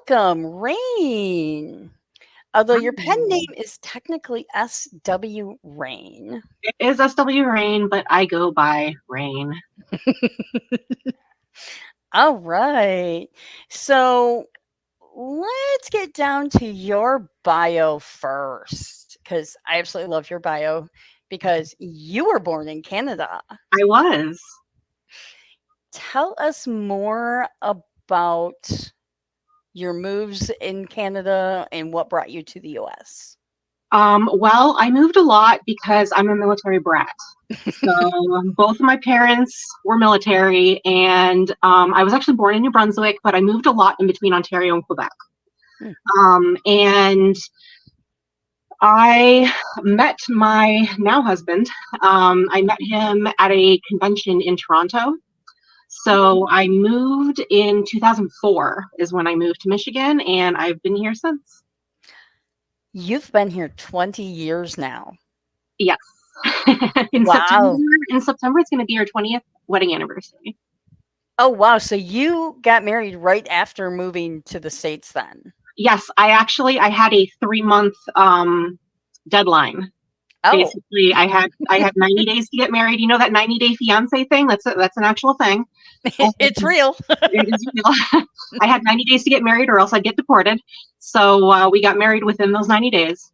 welcome, Raine. Although your pen Hi. name is technically SW Raine. It is SW Raine, but I go by Raine. All right. So let's get down to your bio first, because I absolutely love your bio because you were born in Canada. I was. Tell us more about your moves in Canada and what brought you to the US. Well, I moved a lot because I'm a military brat. So both of my parents were military, and I was actually born in New Brunswick, but I moved a lot in between Ontario and Quebec. Hmm. And I met my now husband. I met him at a convention in Toronto. So I moved in 2004 is when I moved to Michigan, and I've been here since. You've been here 20 years now. Yes. in September, Wow. in September, it's going to be our 20th wedding anniversary. Oh, wow. So you got married right after moving to the States then? Yes, I had a 3 month deadline. Oh, Basically, I had 90 days to get married. You know that 90-day fiance thing? That's an actual thing. it's real. It is real. I had 90 days to get married, or else I'd get deported. So we got married within those 90 days.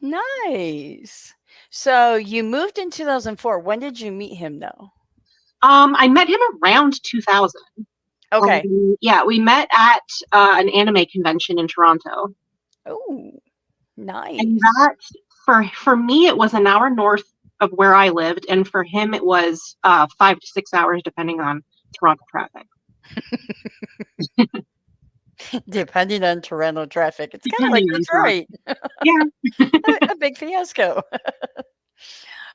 Nice. So you moved in 2004. When did you meet him though? I met him around 2000. Okay. Yeah, we met at an anime convention in Toronto. Oh, And nice. that, for me, it was an hour north of where I lived, and for him, it was 5 to 6 hours, depending on Toronto traffic. Depending on Toronto traffic, it's kind of like Depending on Toronto. Detroit, Yeah. a big fiasco.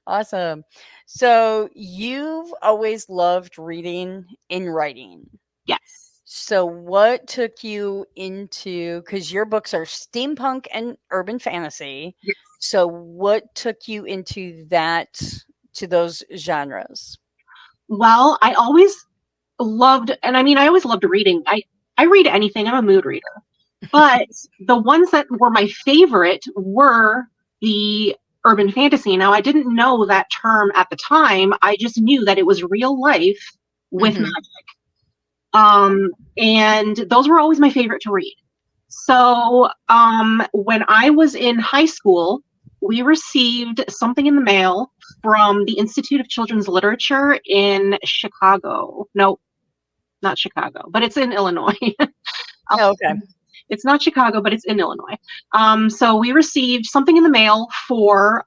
Awesome. So you've always loved reading and writing. Yes. So what took you into, because your books are steampunk and urban fantasy. Yes. So what took you into that, to those genres? Well, I always loved, and I mean, I always loved reading. I read anything. I'm a mood reader. But the ones that were my favorite were the urban fantasy. Now, I didn't know that term at the time. I just knew that it was real life with Mhm. magic. And those were always my favorite to read. So when I was in high school, we received something in the mail from the Institute of Children's Literature in Chicago. No, not Chicago, but it's in Illinois. Oh, okay. It's not Chicago, but it's in Illinois. So we received something in the mail for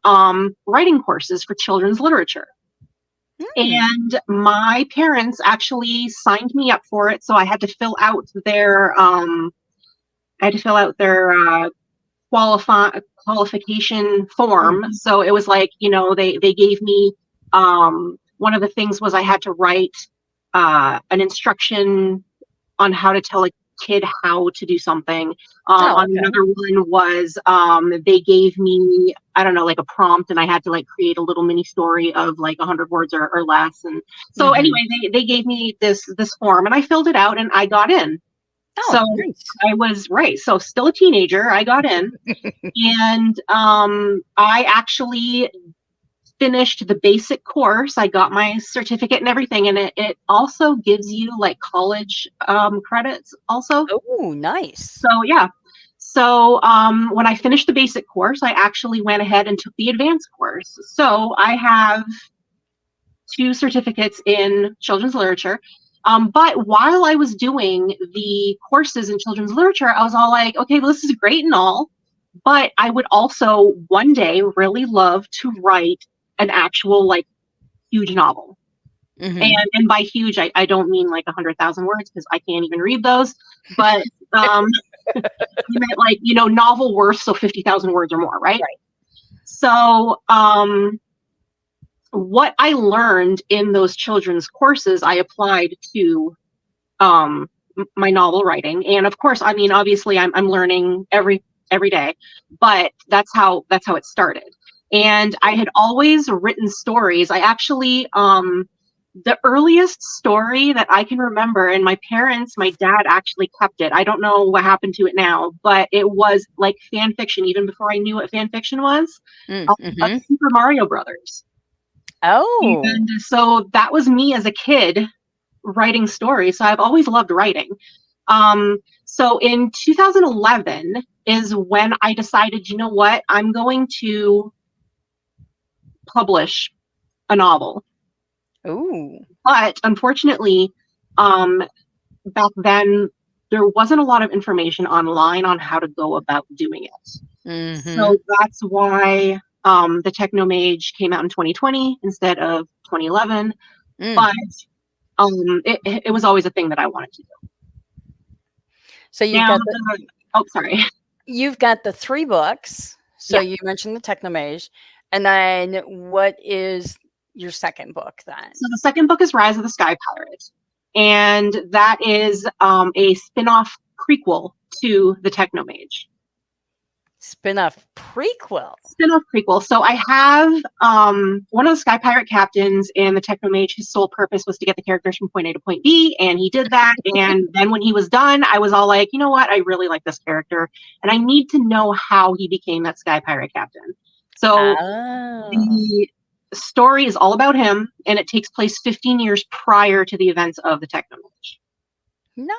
writing courses for children's literature. Hmm. And my parents actually signed me up for it. So I had to fill out their qualification form. Mhm. So it was like, they gave me, one of the things was I had to write an instruction on how to tell a kid how to do something. Oh, On okay. another one was they gave me, I don't know, like a prompt, and I had to like create a little mini story of like 100 words or less. And so Mhm. anyway, they gave me this form, and I filled it out, and I got in. Oh, So nice. I was right. So still a teenager, I got in, and I actually finished the basic course. I got my certificate and everything, and it also gives you like college credits also. Oh, nice. So yeah. So when I finished the basic course, I actually went ahead and took the advanced course. So I have 2 certificates in children's literature. But while I was doing the courses in children's literature, I was all like, okay, well, this is great and all, but I would also one day really love to write an actual like huge novel. Mhm. And by huge, I don't mean like 100,000 words, because I can't even read those. But I meant like, novel worth, so 50,000 words or more, right? Right. So what I learned in those children's courses, I applied to my novel writing. And of course, I mean, obviously, I'm learning every day, but that's how it started. And I had always written stories. I actually The earliest story that I can remember, and my dad actually kept it. I don't know what happened to it now, but it was like fan fiction, even before I knew what fan fiction was, of Mm-hmm. Super Mario Brothers. Oh. And so that was me as a kid writing stories. So I've always loved writing. So in 2011 is when I decided, you know what, I'm going to publish a novel. Ooh. But unfortunately, um, back then, there wasn't a lot of information online on how to go about doing it. Mm-hmm. So that's why the Technomage came out in 2020 instead of 2011. Mm. But it was always a thing that I wanted to do. So you've Now, got the oh, sorry. you've got the three books. So Yeah. you mentioned the Technomage, and then what is your second book then? So the second book is Rise of the Sky Pirate. And that is a spin off prequel to the Technomage. Spin-off prequel. Spin-off prequel. So I have one of the Sky Pirate captains in the Technomage. His sole purpose was to get the characters from point A to point B, and he did that. And then when he was done, I was all like, you know what? I really like this character, and I need to know how he became that Sky Pirate captain. So Oh, the story is all about him, and it takes place 15 years prior to the events of the Technomage.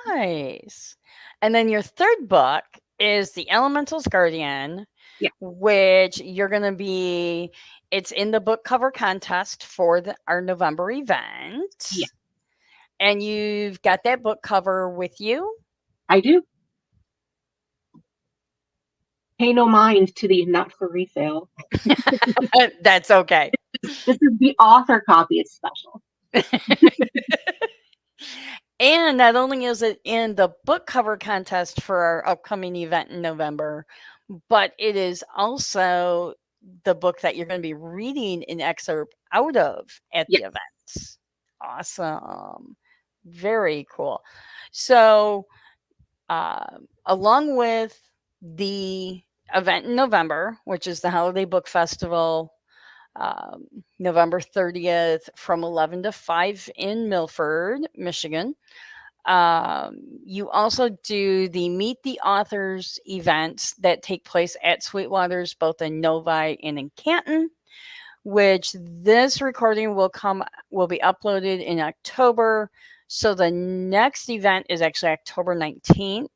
nice. And then your third book is The Elemental's Guardian, Yeah, which you're going to be, it's in the book cover contest for our November yeah, event. And you've got that book cover with you. I do. Pay no mind to the not for resale. That's okay. This is the author copy. It's special. And not only is it in the book cover contest for our upcoming event in November, but it is also the book that you're going to be reading an excerpt out of at the Yes. event. Awesome. Very cool. So, along with the event in November, which is the Holiday Book Festival, um, November 30th from 11 to 5 in Milford, Michigan. You also do the Meet the Authors events that take place at Sweetwater's, both in Novi and in Canton, which this recording will be uploaded in October. So the next event is actually October 19th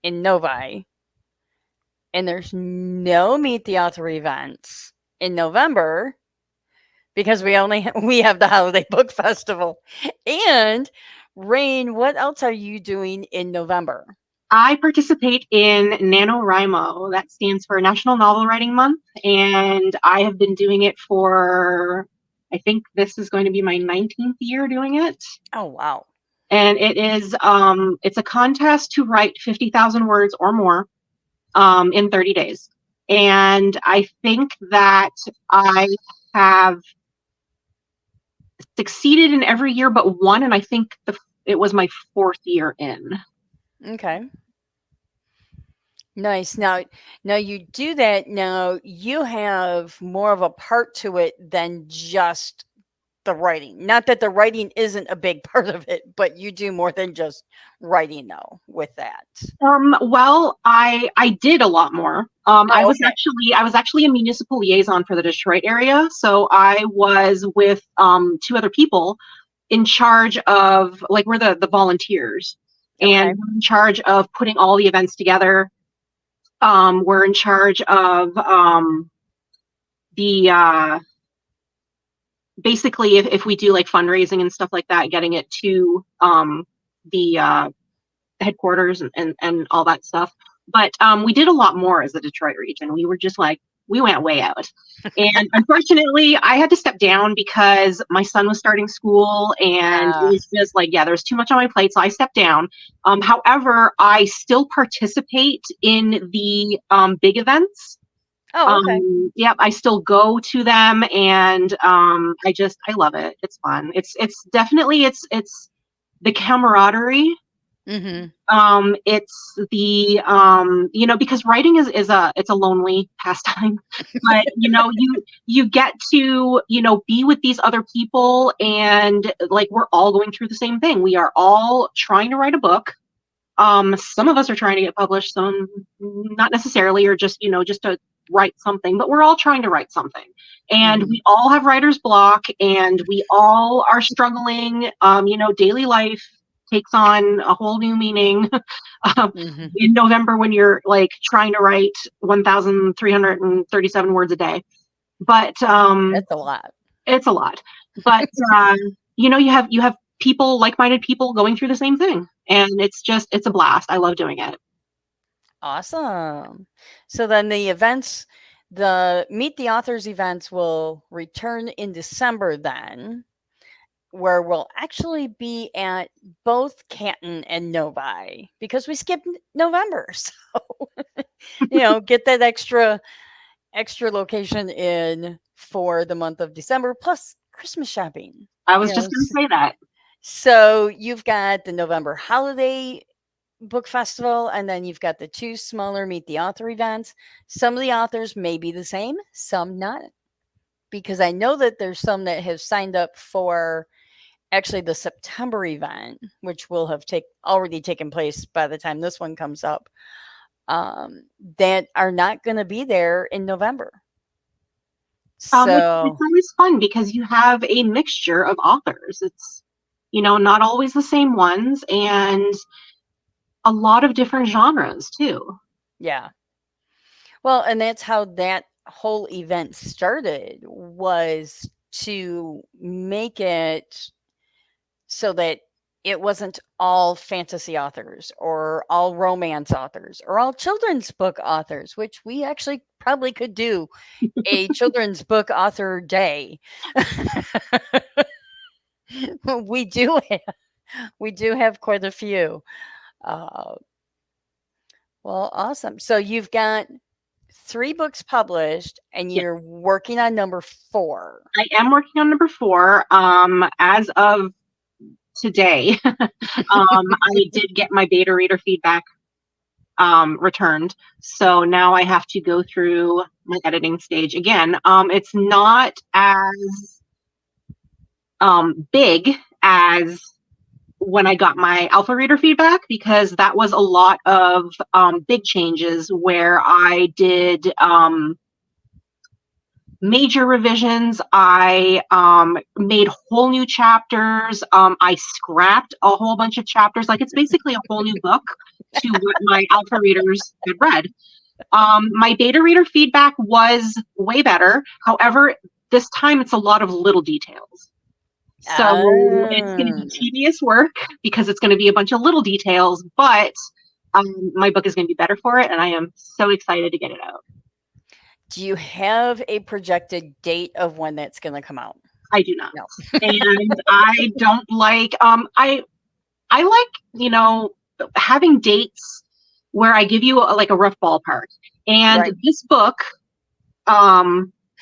in Novi. And there's no Meet the Author events in November because we have the Holiday Book Festival. And Raine, what else are you doing in November? I participate in NaNoWriMo. That stands for National Novel Writing Month. And I have been doing it for, I think this is going to be my 19th year doing it. Oh, wow. And it's a contest to write 50,000 words or more in 30 days. And I think that I have succeeded in every year but one, and I think it was my fourth year in. Okay. Nice. Now you do that. Now you have more of a part to it than just the writing. Not that the writing isn't a big part of it, but you do more than just writing though with that. Well, I did a lot more. Oh, okay. I was actually a municipal liaison for the Detroit area, so I was with two other people in charge of, like, we're the volunteers, and Okay. we're in charge of putting all the events together. We're in charge of the basically if we do like fundraising and stuff like that, getting it to the headquarters and all that stuff. But we did a lot more as the Detroit region. We were just like, we went way out. And unfortunately, I had to step down because my son was starting school and it was just like, yeah, there was too much on my plate. So I stepped down. However, I still participate in the big events. Oh, okay. Yep, I still go to them, and I love it. It's fun. It's definitely it's the camaraderie Mm-hmm. It's the because writing is it's a lonely pastime, but you get to be with these other people, and like we're all going through the same thing. We are all trying to write a book. Some of us are trying to get published, some not necessarily, or just to write something, but we're all trying to write something. And Mm-hmm. we all have writer's block, and we all are struggling. Daily life takes on a whole new meaning Mm-hmm. in November when you're like trying to write 1,337 words a day. But That's a lot. it's a lot. But you have people, like-minded people, going through the same thing, and it's a blast. I love doing it. Awesome. So then the Meet the Authors events will return in December then, where we'll actually be at both Canton and Novi because we skipped November. So, get that extra location in for the month of December plus Christmas shopping. I You was know, just going to s- say that. so you've got the November holiday book festival, and then you've got the two smaller Meet the Author events. Some of the authors may be the same, some not, because I know that there's some that have signed up for actually the September event, which will have already taken place by the time this one comes up, that are not going to be there in November. It's So always fun because you have a mixture of authors. It's not always the same ones, and a lot of different genres too. yeah, well, and that's how that whole event started, was to make it so that it wasn't all fantasy authors or all romance authors or all children's book authors, which we actually probably could do a children's book author day. we do have, we do have quite a few. Uh, well, awesome. So you've got 3 books published, and Yes, you're working on number 4. I am working on number 4. As of today, I did get my beta reader feedback returned. So now I have to go through my editing stage again. It's not as big as when I got my alpha reader feedback, because that was a lot of big changes where I did major revisions. I made whole new chapters. I scrapped a whole bunch of chapters. Like, it's basically a whole new book to what my alpha readers had read. My beta reader feedback was way better. However, this time it's a lot of little details. So it's going to be Ah. tedious work because it's going to be a bunch of little details, but my book is going to be better for it, and I am so excited to get it out. Do you have a projected date of when that's going to come out? I do not. No. And I don't like I like, having dates where I give you like a rough ballpark. And Right. this book,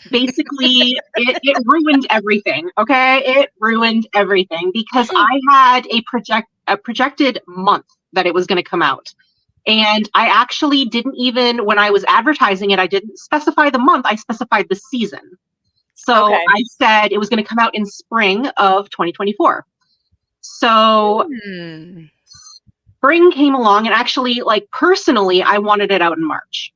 basically it ruined everything. Okay. It ruined everything because I had a projected month that it was going to come out. And I actually didn't even, when I was advertising it, I didn't specify the month, I specified the season. So Okay. I said it was going to come out in spring of 2024. So Hmm. spring came along, and actually, like, personally, I wanted it out in March.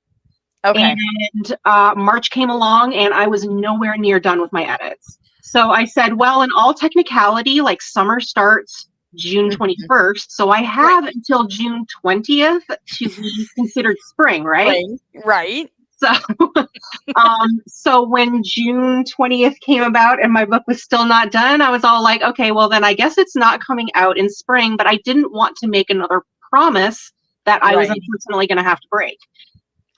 Okay. And March came along, and I was nowhere near done with my edits. So I said, well, in all technicality, like, summer starts June Mhm. 21st. So I Right. have until June 20th to be considered spring, right? Right. Right. So so when June 20th came about and my book was still not done, I was all like, okay, well, then I guess it's not coming out in spring, but I didn't want to make another promise that I was Right. unfortunately going to have to break.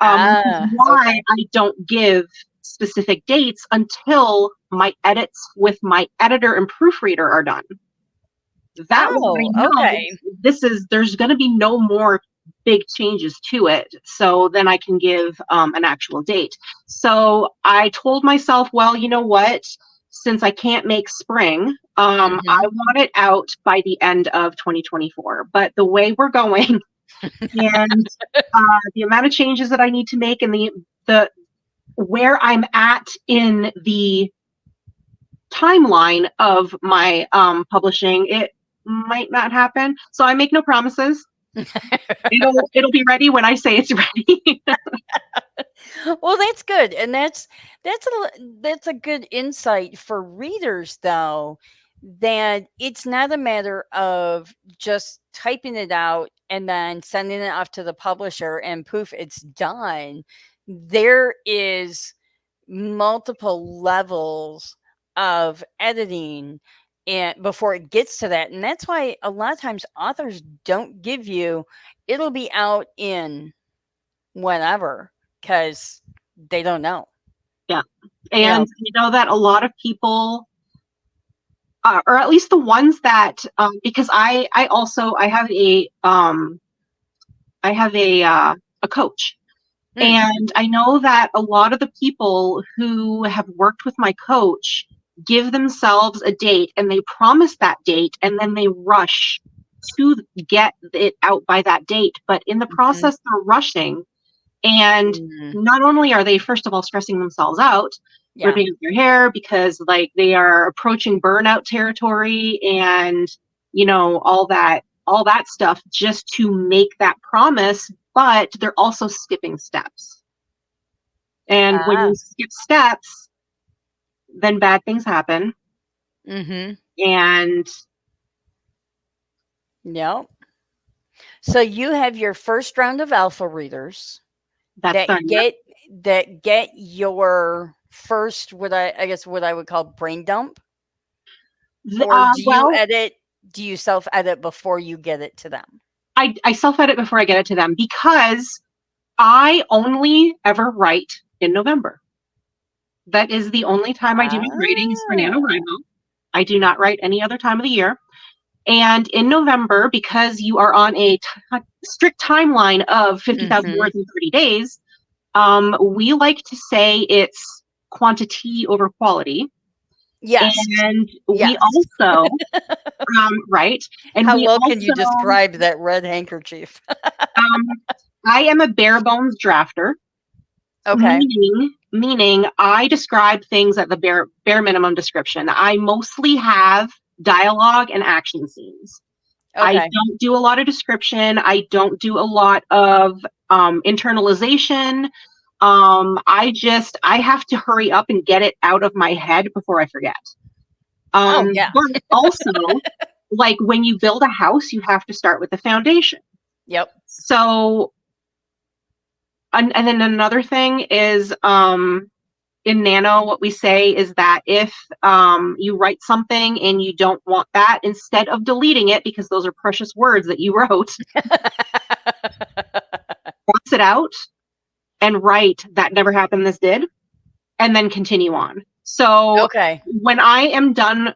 Which is Ah, why okay. I don't give specific dates until my edits with my editor and proofreader are done. That way I Oh, know okay. there's going to be no more big changes to it. So then I can give an actual date. So I told myself, well, you know what? since I can't make spring, I Mhm. want it out by the end of 2024. But the way we're going and the amount of changes that I need to make and the where I'm at in the timeline of my publishing, it might not happen. So I make no promises. It'll be ready when I say it's ready. Well, that's good, and that's a good insight for readers, though, that it's not a matter of just typing it out and then sending it off to the publisher and poof, it's done. There is multiple levels of editing and before it gets to that, and that's why a lot of times authors don't give you it'll be out in whenever, because they don't know. Yeah. You And know, you know that a lot of people, or at least the ones that, because I also I have a coach, mm, and I know that a lot of the people who have worked with my coach give themselves a date and they promise that date and then they rush to get it out by that date. But in the mhm, process, they're rushing. And mm, not only are they, first of all, stressing themselves out, yeah. ripping out their hair because like they are approaching burnout territory and all that stuff just to make that promise, but they're also skipping steps. And when Ah, you skip steps, then bad things happen. mhm, And yep. So you have your first round of alpha readers that's that done. Yep. get your first I guess what I would call brain dump, or Well, do you self edit before you get it to them? I self edit before I get it to them because I only ever write in November. That is the only time I do my writing is for Ah. NaNoWriMo. I do not write any other time of the year. And in November, because you are on a strict timeline of 50,000 Mhm. words in 30 days, we like to say it's quantity over quality. Yes. And we Yes. also, right, and How we well can you also, describe that red handkerchief? um, I am a bare bones drafter, Okay. meaning I describe things at the bare minimum description. I mostly have dialogue and action scenes. I Okay. don't do a lot of description. I don't do a lot of internalization. I have to hurry up and get it out of my head before I forget. Oh, yeah. But also, like when you build a house, you have to start with the foundation. Yep. So, and then another thing is, in Nano, what we say is that if you write something and you don't want that, instead of deleting it, because those are precious words that you wrote, cross it out and write that never happened, this did, and then continue on. So Okay. when I am done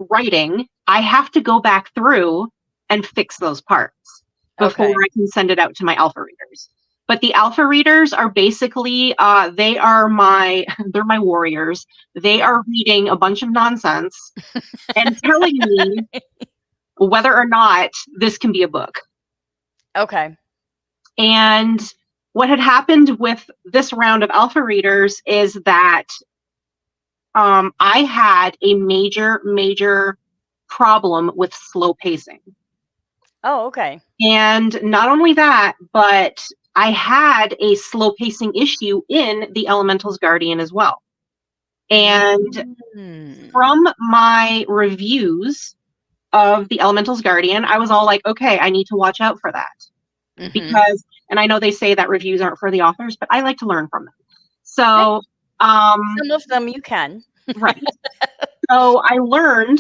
writing, I have to go back through and fix those parts before Okay. I can send it out to my alpha readers. But the alpha readers are basically they're my warriors. They Yeah. are reading a bunch of nonsense and telling me whether or not this can be a book. Okay. And what had happened with this round of alpha readers is that I had a major problem with slow pacing. Oh, okay. And not only that, but I had a slow pacing issue in the Elemental's Guardian as well. And Mm. from my reviews of the Elemental's Guardian, I was all like, okay, I need to watch out for that. Mhm. Because, and I know they say that reviews aren't for the authors, but I like to learn from them. Hey, So, some of them you can. right. So I learned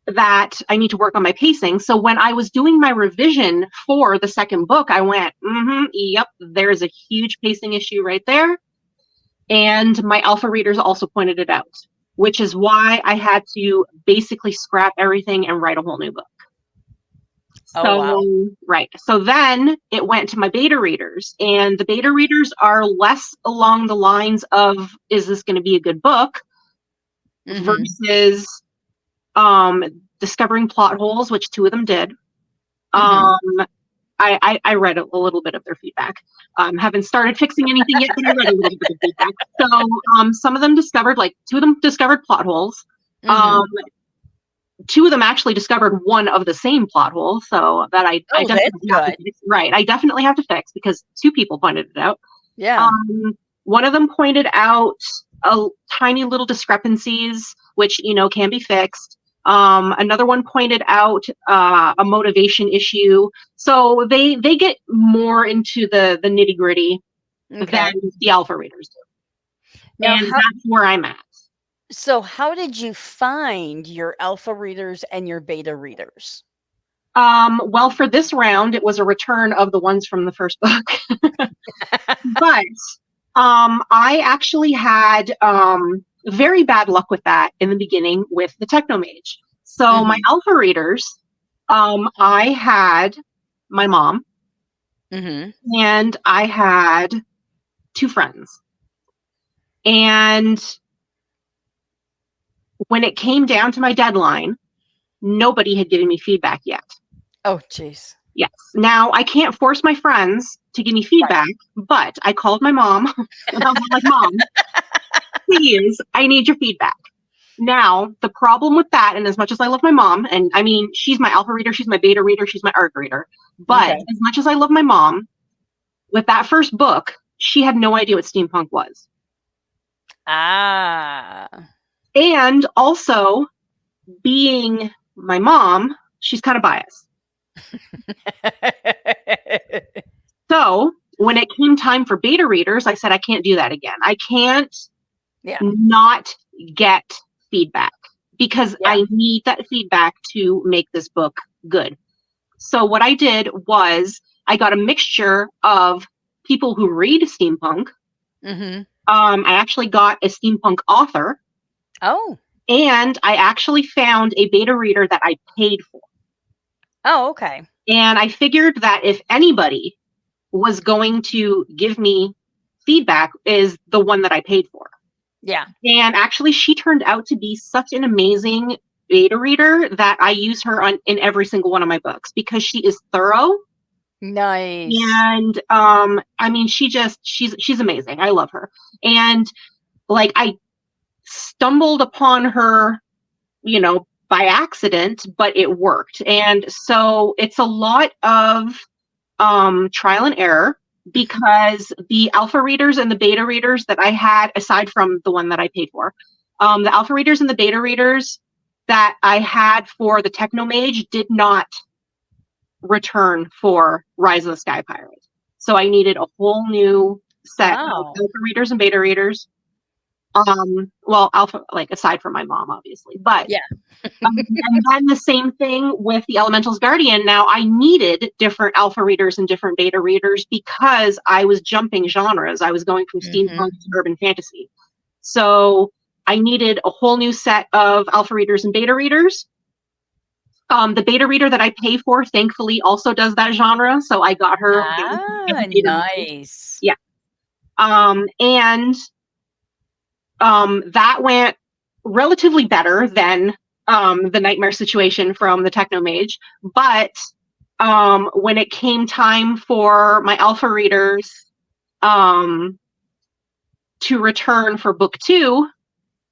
that I need to work on my pacing. So when I was doing my revision for the second book, I went, yep, there's a huge pacing issue right there. And my alpha readers also pointed it out, which is why I had to basically scrap everything and write a whole new book. Oh, wow. So, right. So then it went to my beta readers, and the beta readers are less along the lines of, is this going to be a good book? Mhm. versus um, discovering plot holes, which two of them did. Mhm. Um, I read a little bit of their feedback. Haven't started fixing anything yet, but I read a little bit of feedback. So some of them discovered, like two of them discovered plot holes. Um, Mhm. two of them actually discovered one of the same plot hole, so that I Oh, that's definitely have to good. fix. Right, I definitely have to fix because two people pointed it out. Yeah. Um, one of them pointed out a tiny little discrepancies, which can be fixed. Another one pointed out a motivation issue. So they get more into the nitty gritty than Okay. the alpha readers do, Now, and that's where I'm at. how did you find your alpha readers and your beta readers? Well, for this round, it was a return of the ones from the first book, but I actually had very bad luck with that in the beginning with the Technomage. So my Mhm. alpha readers, I had my mom Mhm. and I had two friends. And when it came down to my deadline, nobody had given me feedback yet. Oh, jeez. Yes. Now I can't force my friends to give me Right. feedback, but I called my mom and I was like, Mom, please, I need your feedback. Now, the problem with that, and as much as I love my mom, and I mean, she's my alpha reader, she's my beta reader, she's my ARC reader, but Okay. as much as I love my mom, with that first book, she had no idea what steampunk was. Ah. And also, being my mom, she's kind of biased. So when it came time for beta readers, I said, I can't do that again. I can't Yeah. not get feedback because Yeah. I need that feedback to make this book good. So what I did was I got a mixture of people who read steampunk. Mhm. I actually got a steampunk author, Oh. and I actually found a beta reader that I paid for. Oh, okay. And I figured that if anybody was going to give me feedback, is the one that I paid for. Yeah. And actually, she turned out to be such an amazing beta reader that I use her on in every single one of my books because she is thorough. Nice. And I mean, she's amazing. I love her. And like I stumbled upon her, by accident, but it worked. And so it's a lot of trial and error because the alpha readers and the beta readers that I had, aside from the one that I paid for, the alpha readers and the beta readers that I had for the Technomage did not return for Rise of the Sky Pirate. So I needed a whole new set of Wow. alpha readers and beta readers. Well, alpha, like aside from my mom, obviously, but Yeah. and then the same thing with the Elemental's Guardian. Now I needed different alpha readers and different beta readers because I was jumping genres. I was going from steampunk Mhm. to urban fantasy. So I needed a whole new set of alpha readers and beta readers. The beta reader that I pay for, thankfully, also does that genre. So I got her Ah, the beta readers. nice. Yeah. And that went relatively better than the nightmare situation from the Technomage. But when it came time for my alpha readers um, to return for book two,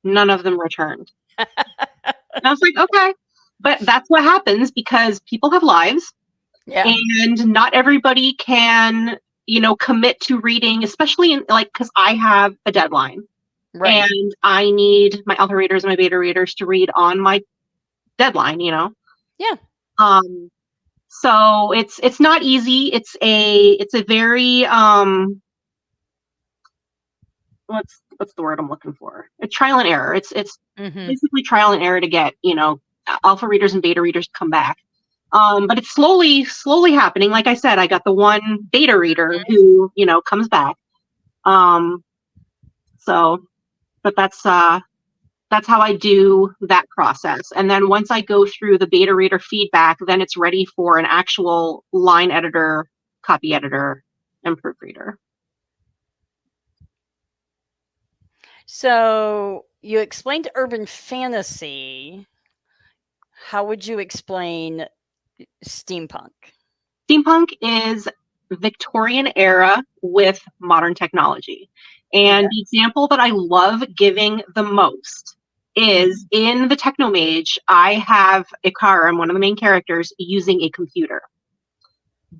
none of them returned. And I was like, okay. But that's what happens because people have lives Yeah. and not everybody can, commit to reading, especially in like, because I have a deadline Right. and I need my alpha readers and my beta readers to read on my deadline. Yeah. Um, so it's not easy. It's a very what's the word I'm looking for? A trial and error. It's Mhm. basically trial and error to get alpha readers and beta readers to come back. But it's slowly happening. Like I said, I got the one beta reader who comes back. Um, so, but that's how I do that process. And then once I go through the beta reader feedback, then it's ready for an actual line editor, copy editor, and proofreader. So you explained urban fantasy. How would you explain steampunk? Steampunk is Victorian era with modern technology. Okay. And the example that I love giving the most is in the Technomage, I have Ikara, I'm one of the main characters, using a computer.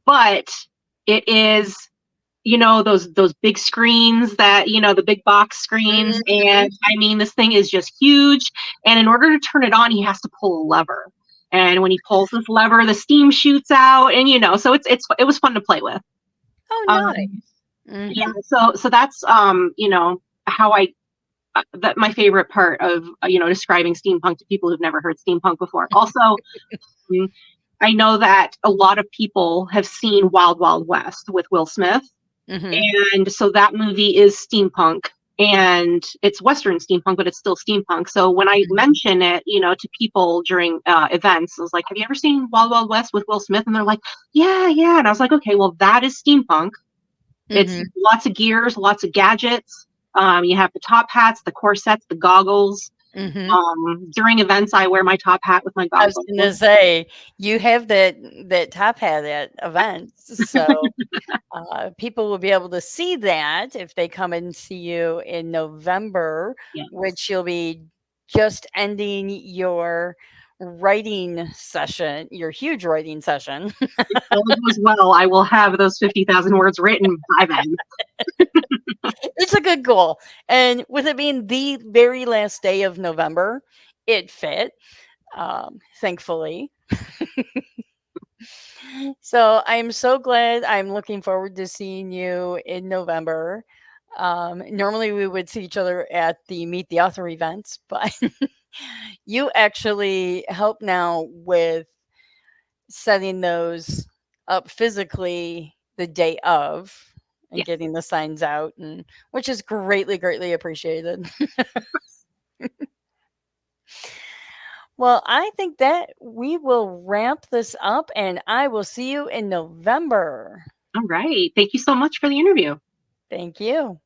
But it is, those big screens that, the big box screens. Mhm. And I mean, this thing is just huge. And in order to turn it on, he has to pull a lever. And when he pulls this lever, the steam shoots out, and so it was fun to play with. Oh, Um, nice. yeah, Mhm. so that's how I that my favorite part of describing steampunk to people who've never heard steampunk before. Also, um, I know that a lot of people have seen Wild Wild West with Will Smith, Mhm. and so that movie is steampunk. And it's Western steampunk, but it's still steampunk. So when I Mhm. mention it, to people during events, I was like, "Have you ever seen Wild Wild West with Will Smith?" And they're like, "Yeah, yeah." And I was like, "Okay, well, that is steampunk. It's Mhm. lots of gears, lots of gadgets. You have the top hats, the corsets, the goggles. Mhm. During events, I wear my top hat with my I was goggles." gonna say, you have that top hat at events, so, people will be able to see that if they come and see you in November, Yes. which you'll be just ending your writing session, your huge writing session. If all goes well, I will have those 50,000 words written by then. It's a good goal, and with it being the very last day of November, it fit, thankfully. So I'm so glad. I'm looking forward to seeing you in November. Normally, we would see each other at the Meet the Author events, but you actually help now with setting those up physically the day of and Yes. getting the signs out, and which is greatly, greatly appreciated. Well, I think that we will wrap this up, and I will see you in November. All right. Thank you so much for the interview. Thank you.